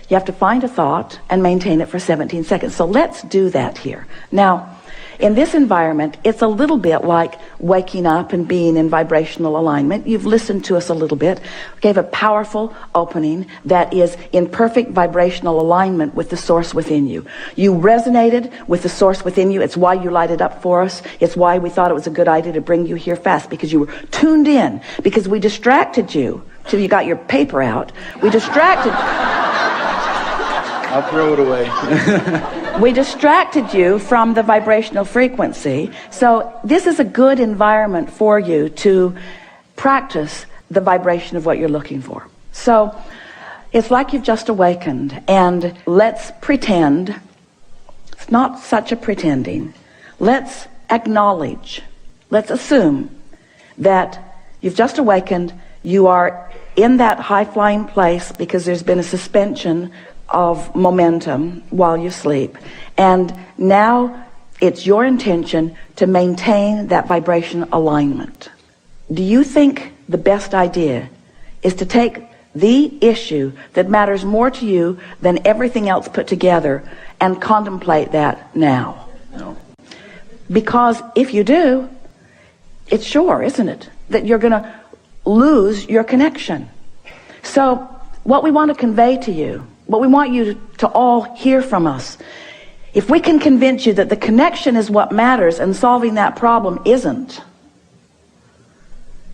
You have to find a thought and maintain it for 17 seconds. So let's do that here. Now, in this environment, it's a little bit like waking up and being in vibrational alignment. You've listened to us a little bit. We gave a powerful opening that is in perfect vibrational alignment with the source within you. You resonated with the source within you. It's why you lighted up for us. It's why we thought it was a good idea to bring you here fast, because you were tuned in, because we distracted you till you got your paper out. We distracted I'll throw it away. We distracted you from the vibrational frequency. So this is a good environment for you to practice the vibration of what you're looking for. So it's like you've just awakened, and let's pretend. It's not such a pretending. Let's acknowledge, let's assume that you've just awakened. You are in that high-flying place because there's been a suspension of momentum while you sleep, and now it's your intention to maintain that vibration alignment. Do you think the best idea is to take the issue that matters more to you than everything else put together and contemplate that now? No. Because if you do, it's sure, isn't it, that you're going to lose your connection. So what we want to convey to you, what we want you to all hear from us, if we can convince you that the connection is what matters and solving that problem isn't,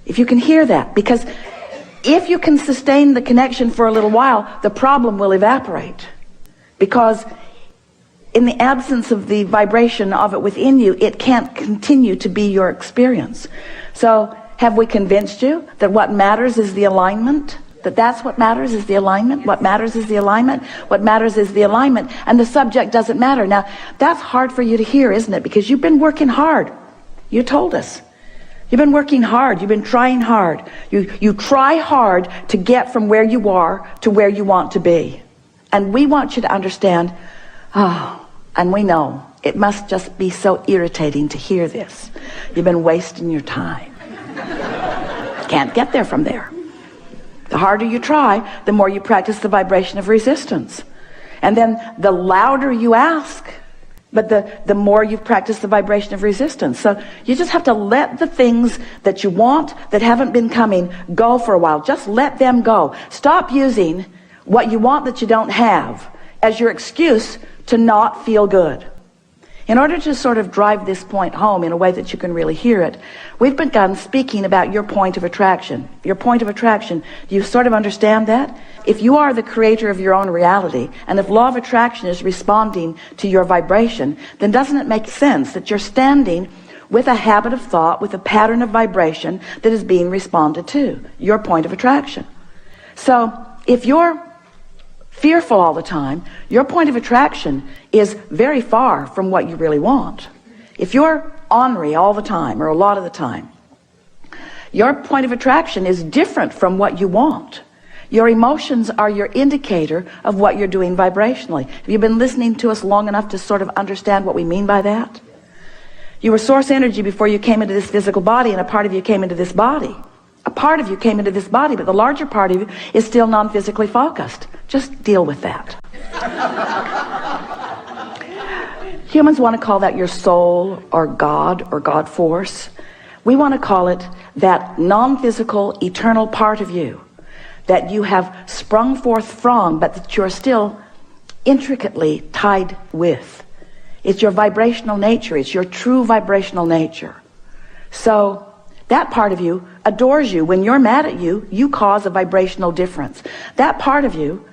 if you can hear that, because if you can sustain the connection for a little while, the problem will evaporate, because in the absence of the vibration of it within you, it can't continue to be your experience. So have we convinced you that what matters is the alignment? That's what matters is the alignment? What matters is the alignment? What matters is the alignment, and the subject doesn't matter. Now, that's hard for you to hear, isn't it? Because you've been working hard. You told us. You've been working hard. You've been trying hard. You try hard to get from where you are to where you want to be. And we want you to understand, and we know, it must just be so irritating to hear this. You've been wasting your time. Can't get there from there. The harder you try, the more you practice the vibration of resistance. And then the louder you ask, but the more you've practiced the vibration of resistance. So you just have to let the things that you want that haven't been coming go for a while. Just let them go. Stop using what you want that you don't have as your excuse to not feel good. In order to sort of drive this point home in a way that you can really hear it, we've begun speaking about your point of attraction. Your point of attraction, do you sort of understand that? If you are the creator of your own reality, and if law of attraction is responding to your vibration, then doesn't it make sense that you're standing with a habit of thought, with a pattern of vibration that is being responded to, your point of attraction? So if you're fearful all the time, your point of attraction is very far from what you really want. If you're ornery all the time, or a lot of the time, your point of attraction is different from what you want. Your emotions are your indicator of what you're doing vibrationally. Have you been listening to us long enough to sort of understand what we mean by that? You were source energy before you came into this physical body, and a part of you came into this body. A part of you came into this body, but the larger part of you is still non-physically focused. Just deal with that. Humans want to call that your soul, or God force. We want to call it that non-physical, eternal part of you that you have sprung forth from, but that you're still intricately tied with. It's your vibrational nature. It's your true vibrational nature. So that part of you adores you. When you're mad at you, you cause a vibrational difference. That part of you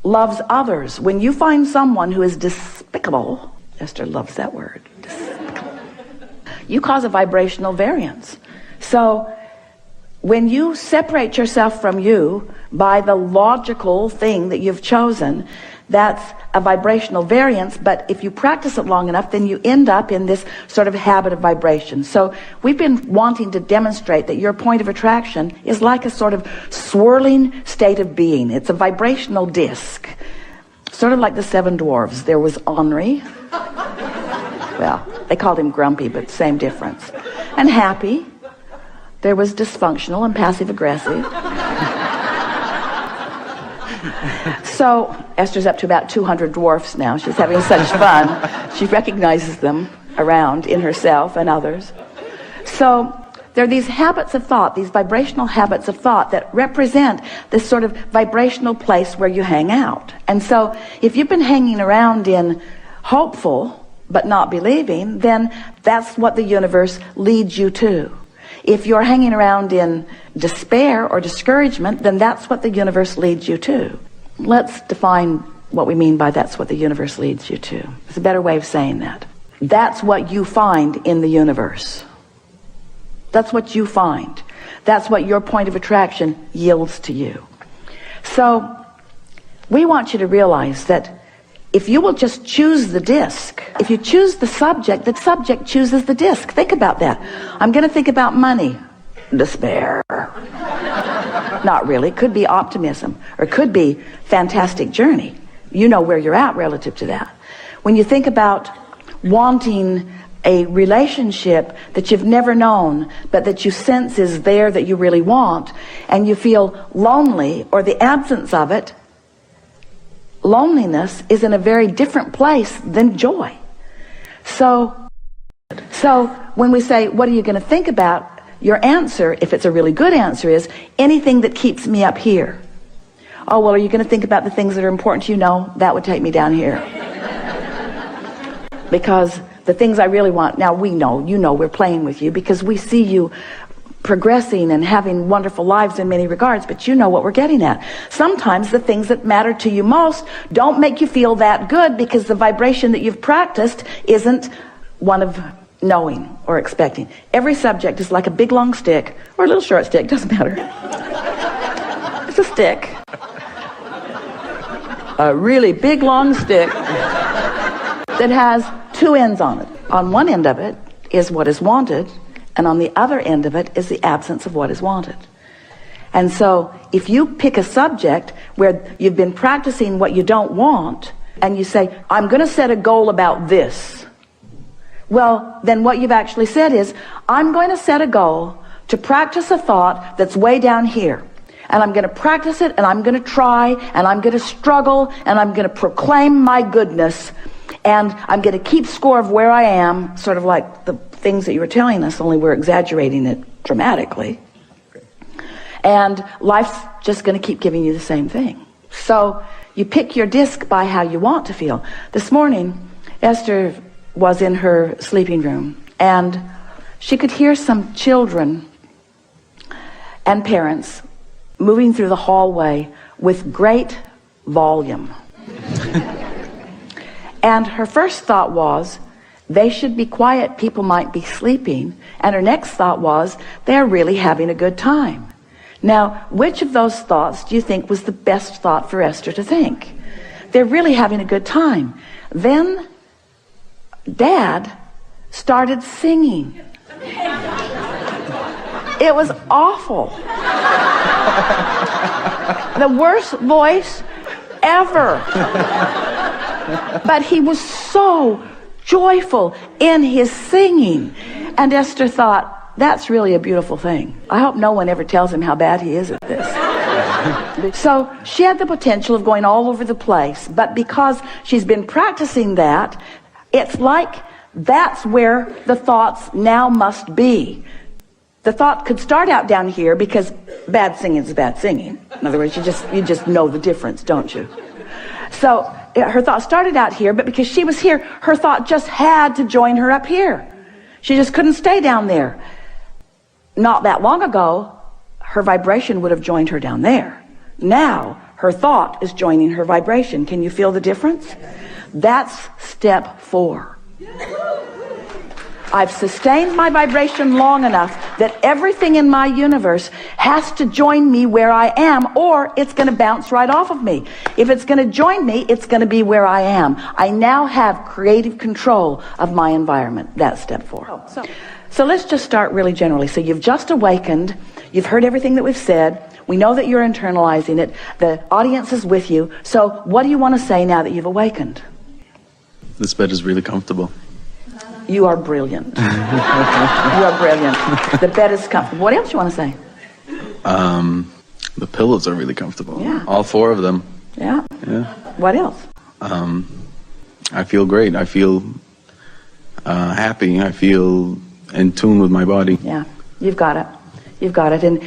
loves others. When you find someone who is despicable, Esther loves that word, despicable, you cause a vibrational variance. So when you separate yourself from you by the logical thing that you've chosen, that's a vibrational variance. But if you practice it long enough, then you end up in this sort of habit of vibration. So we've been wanting to demonstrate that your point of attraction is like a sort of swirling state of being. It's a vibrational disc, sort of like the seven dwarves. There was Henri, well, they called him grumpy, but same difference, and happy. There was dysfunctional and passive aggressive. So Esther's up to about 200 dwarfs now. She's having such fun. She recognizes them around in herself and others. So there are these habits of thought, these vibrational habits of thought that represent this sort of vibrational place where you hang out. And so if you've been hanging around in hopeful but not believing, then that's what the universe leads you to. If you're hanging around in despair or discouragement, then that's what the universe leads you to. Let's define what we mean by that's what the universe leads you to. It's a better way of saying that. That's what you find in the universe. That's what you find. That's what your point of attraction yields to you. So we want you to realize that if you will just choose the disc, if you choose the subject chooses the disc. Think about that. I'm going to think about money. Despair. Not really. Could be optimism, or could be fantastic journey. You know where you're at relative to that. When you think about wanting a relationship that you've never known, but that you sense is there that you really want, and you feel lonely or the absence of it, loneliness is in a very different place than joy. So when we say, what are you going to think about? Your answer, if it's a really good answer, is anything that keeps me up here. Oh, well, are you going to think about the things that are important to you? No, that would take me down here. Because the things I really want, now we know, you know, we're playing with you because we see you progressing and having wonderful lives in many regards, but you know what we're getting at. Sometimes the things that matter to you most don't make you feel that good because the vibration that you've practiced isn't one of knowing or expecting. Every subject is like a big long stick or a little short stick, doesn't matter. It's a stick. A really big long stick that has two ends on it. On one end of it is what is wanted, and on the other end of it is the absence of what is wanted. And so if you pick a subject where you've been practicing what you don't want, and you say, I'm going to set a goal about this, well, then what you've actually said is, I'm going to set a goal to practice a thought that's way down here. And I'm going to practice it, and I'm going to try, and I'm going to struggle, and I'm going to proclaim my goodness, and I'm going to keep score of where I am, sort of like the things that you were telling us, only we're exaggerating it dramatically. And life's just going to keep giving you the same thing. So you pick your disc by how you want to feel. This morning, Esther was in her sleeping room, and she could hear some children and parents moving through the hallway with great volume. And her first thought was, they should be quiet, people might be sleeping. And her next thought was, they're really having a good time. Now, which of those thoughts do you think was the best thought for Esther to think? They're really having a good time. Then Dad started singing. It was awful. The worst voice ever. But he was so joyful in his singing. And Esther thought, that's really a beautiful thing. I hope no one ever tells him how bad he is at this. So she had the potential of going all over the place, but because she's been practicing that, it's like that's where the thoughts now must be. The thought could start out down here because bad singing is bad singing. In other words, you just know the difference, don't you? So her thought started out here, but because she was here, her thought just had to join her up here. She just couldn't stay down there. Not that long ago, her vibration would have joined her down there. Now, her thought is joining her vibration. Can you feel the difference? That's step 4. I've sustained my vibration long enough that everything in my universe has to join me where I am, or it's going to bounce right off of me. If it's going to join me, it's going to be where I am. I now have creative control of my environment. That's step 4. So let's just start really generally. So you've just awakened. You've heard everything that we've said. We know that you're internalizing it. The audience is with you. So what do you want to say now that you've awakened? This bed is really comfortable. You are brilliant. You are brilliant. The bed is comfortable. What else do you want to say? The pillows are really comfortable. Yeah. All 4 of them. Yeah? Yeah. What else? I feel great. I feel happy. I feel in tune with my body. Yeah, you've got it. You've got it. And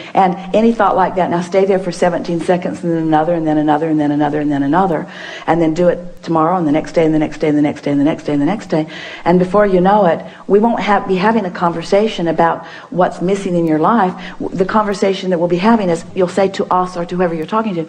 any thought like that, now stay there for 17 seconds and then another and then another and then another and then another. And then do it tomorrow and the next day and the next day and the next day and the next day and the next day. And before you know it, we won't be having a conversation about what's missing in your life. The conversation that we'll be having is you'll say to us or to whoever you're talking to,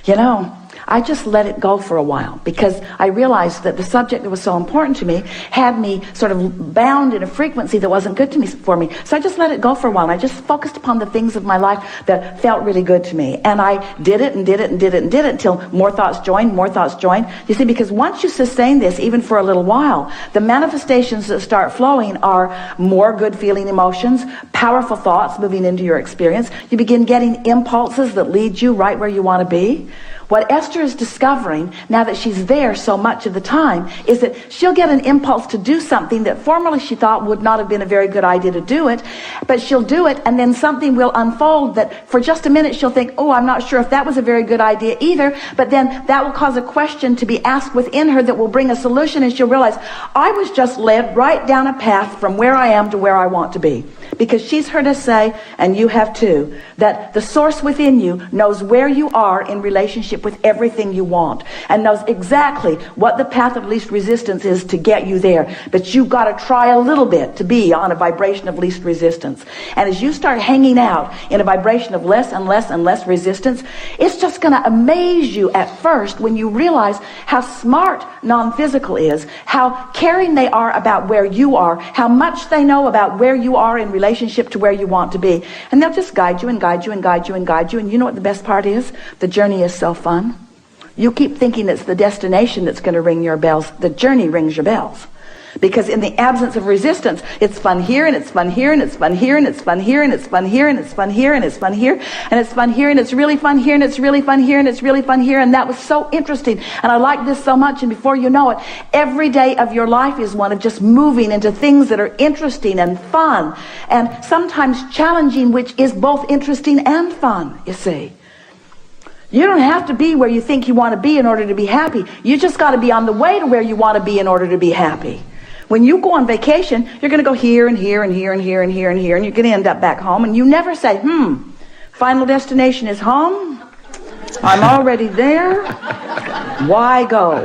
you know, I just let it go for a while because I realized that the subject that was so important to me had me sort of bound in a frequency that wasn't good for me. So I just let it go for a while. And I just focused upon the things of my life that felt really good to me. And I did it and did it and did it and did it until more thoughts joined, more thoughts joined. You see, because once you sustain this, even for a little while, the manifestations that start flowing are more good feeling emotions, powerful thoughts moving into your experience. You begin getting impulses that lead you right where you want to be. What Esther is discovering, now that she's there so much of the time, is that she'll get an impulse to do something that formerly she thought would not have been a very good idea to do it, but she'll do it, and then something will unfold that for just a minute she'll think, oh, I'm not sure if that was a very good idea either, but then that will cause a question to be asked within her that will bring a solution, and she'll realize, I was just led right down a path from where I am to where I want to be. Because she's heard us say, and you have too, that the source within you knows where you are in relationship with everything you want and knows exactly what the path of least resistance is to get you there. But you've got to try a little bit to be on a vibration of least resistance. And as you start hanging out in a vibration of less and less and less resistance, it's just going to amaze you at first when you realize how smart non-physical is, how caring they are about where you are, how much they know about where you are in relationship to where you want to be. And they'll just guide you and guide you and guide you and guide you. And you know what the best part is? The journey is so fun. You keep thinking it's the destination that's going to ring your bells. The journey rings your bells. Because in the absence of resistance, it's fun here and it's fun here and it's fun here and it's fun here and it's fun here and it's fun here and it's fun here and it's fun here and it's really fun here and it's really fun here and it's really fun here. And that was so interesting. And I like this so much. And before you know it, every day of your life is one of just moving into things that are interesting and fun and sometimes challenging, which is both interesting and fun, you see. You don't have to be where you think you want to be in order to be happy. You just got to be on the way to where you want to be in order to be happy. When you go on vacation, you're going to go here and here and here and here and here and here, and you're going to end up back home, and you never say, final destination is home. I'm already there. Why go?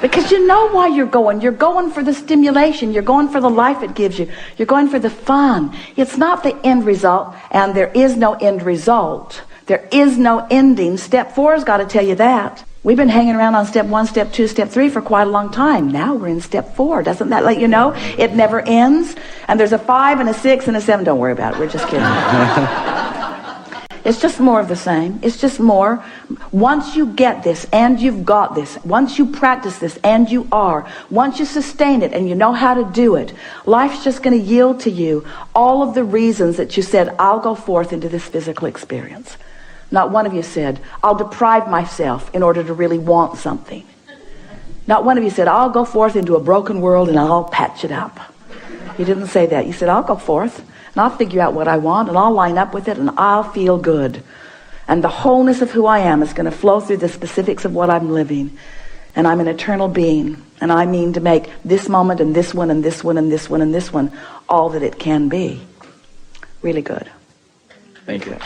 Because you know why you're going. You're going for the stimulation. You're going for the life it gives you. You're going for the fun. It's not the end result, and there is no end result. There is no ending. Step 4 has got to tell you that. We've been hanging around on step 1, step 2, step 3 for quite a long time. Now we're in step 4. Doesn't that let you know? It never ends. And there's a 5 and a 6 and a 7. Don't worry about it. We're just kidding. It's just more of the same. It's just more. Once you get this and you've got this, once you practice this and you are, once you sustain it and you know how to do it, life's just going to yield to you all of the reasons that you said, I'll go forth into this physical experience. Not one of you said, I'll deprive myself in order to really want something. Not one of you said, I'll go forth into a broken world and I'll patch it up. You didn't say that. You said, I'll go forth and I'll figure out what I want and I'll line up with it and I'll feel good. And the wholeness of who I am is going to flow through the specifics of what I'm living. And I'm an eternal being. And I mean to make this moment and this one and this one and this one and this one all that it can be. Really good. Thank you.